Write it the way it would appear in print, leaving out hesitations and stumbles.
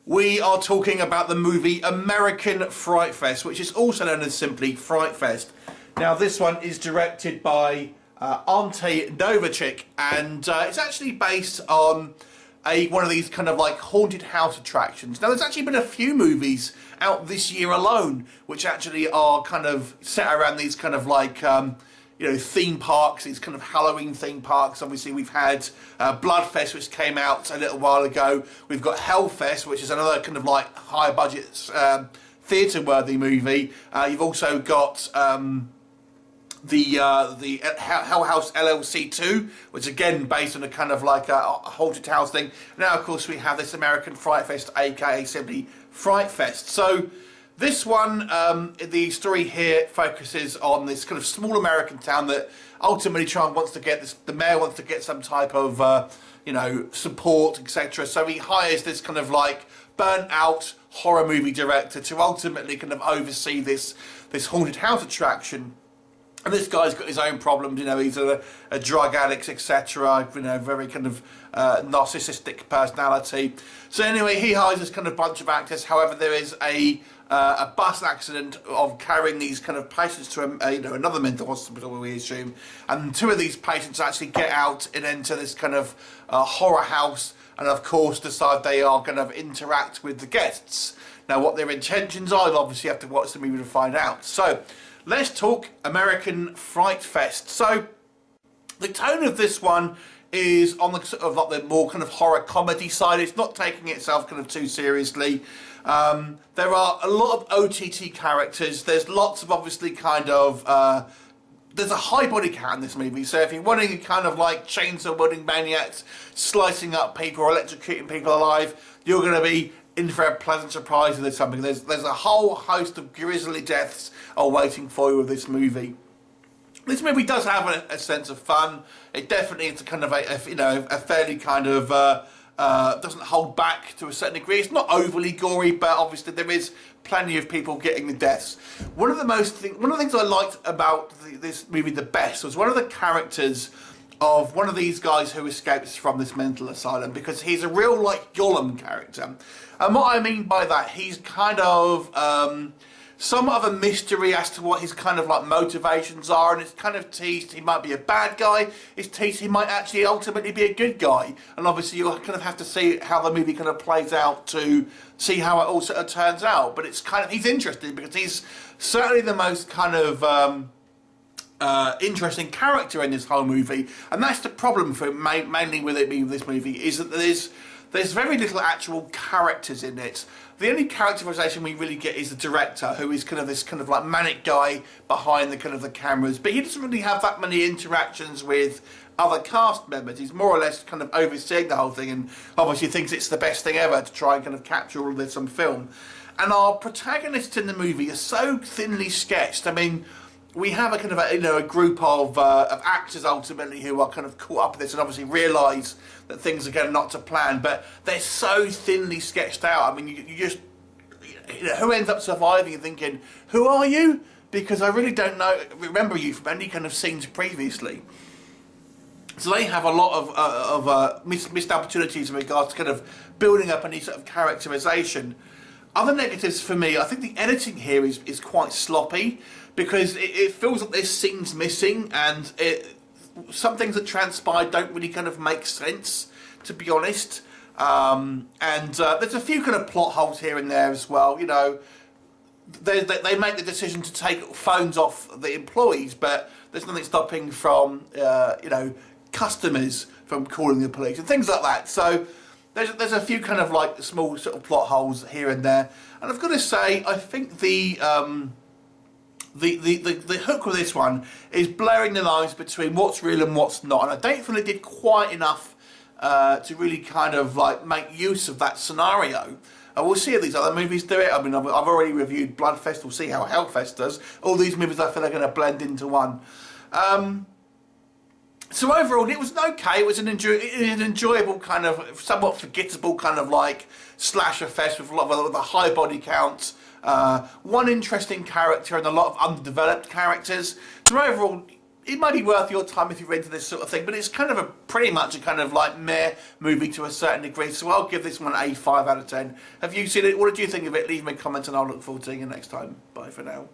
We are talking about the movie American Fright Fest, which is also known as simply Fright Fest. Now, this one is directed by Ante Novacek, and it's actually based on one of these kind of like haunted house attractions. Now, there's actually been a few movies out this year alone, which actually are kind of set around these kind of like you know, theme parks, these kind of Halloween theme parks. Obviously, we've had Bloodfest, which came out a little while ago. We've got Hellfest, which is another kind of like higher budget theatre-worthy movie. You've also got the Hell House LLC 2, which again based on a kind of like a haunted house thing. Now, of course, we have this American Fright Fest, aka simply Fright Fest. So this one, the story here focuses on this kind of small American town that ultimately wants to get this. The mayor wants to get some type of, you know, support, etc. So he hires this kind of like burnt-out horror movie director to ultimately kind of oversee this haunted house attraction. And this guy's got his own problems, you know, he's a drug addict, etc., you know, very kind of narcissistic personality. So anyway, he hires this kind of bunch of actors. However, there is a bus accident of carrying these kind of patients to you know, another mental hospital, we assume, and two of these patients actually get out and enter this kind of horror house, and of course decide they are going to interact with the guests. Now, what their intentions are, you'll obviously have to watch the movie to find out. So let's talk American Fright Fest. So the tone of this one is on the sort of like the more kind of horror comedy side. It's not taking itself kind of too seriously. There are a lot of OTT characters. There's lots of obviously kind of there's a high body count in this movie. So if you're wanting a kind of like chainsaw wielding maniacs slicing up people or electrocuting people alive, you're going to be in for a pleasant surprise with something. There's a whole host of grisly deaths awaiting for you with this movie. This movie does have a sense of fun. It definitely is a kind of you know, a fairly kind of doesn't hold back to a certain degree. It's not overly gory, but obviously there is plenty of people getting the deaths. One of the things I liked about this movie the best was one of the characters of one of these guys who escapes from this mental asylum, because he's a real like Gollum character. And what I mean by that, he's kind of somewhat of a mystery as to what his kind of like motivations are, and it's kind of teased he might be a bad guy, it's teased he might actually ultimately be a good guy, and obviously you'll kind of have to see how the movie kind of plays out to see how it all sort of turns out. But it's kind of, he's interesting because he's certainly the most kind of interesting character in this whole movie, and that's the problem for mainly with it being this movie, is that there's very little actual characters in it. The only characterization we really get is the director, who is kind of this kind of like manic guy behind the kind of the cameras, but he doesn't really have that many interactions with other cast members. He's more or less kind of overseeing the whole thing, and obviously thinks it's the best thing ever to try and kind of capture all of this on film. And our protagonists in the movie are so thinly sketched. I mean, we have a kind of a group of actors ultimately who are kind of caught up with this and obviously realise that things are going not to plan, but they're so thinly sketched out. I mean, you just, you know, who ends up surviving and thinking, who are you? Because I really don't remember you from any kind of scenes previously. So they have a lot of missed opportunities in regards to kind of building up any sort of characterisation. Other negatives for me, I think the editing here is quite sloppy, because it feels like there's scenes missing, and some things that transpire don't really kind of make sense, to be honest. And there's a few kind of plot holes here and there as well. You know, they make the decision to take phones off the employees, but there's nothing stopping from you know, customers from calling the police and things like that. So there's a few kind of like small sort of plot holes here and there. And I've got to say, I think the hook with this one is blurring the lines between what's real and what's not, and I don't feel it did quite enough to really kind of like make use of that scenario. We'll see if these other movies do it. I mean, I've already reviewed Bloodfest. We'll see how Hellfest does. All these movies, I feel, are going to blend into one. So overall, it was okay. It was an enjoyable kind of, somewhat forgettable kind of like slasher fest with a lot of high body counts. One interesting character and a lot of underdeveloped characters. So overall, it might be worth your time if you're into this sort of thing, but it's kind of pretty much a kind of like meh movie to a certain degree, so I'll give this one a 5 out of 10. Have you seen it? What did you think of it? Leave me a comment and I'll look forward to seeing you next time. Bye for now.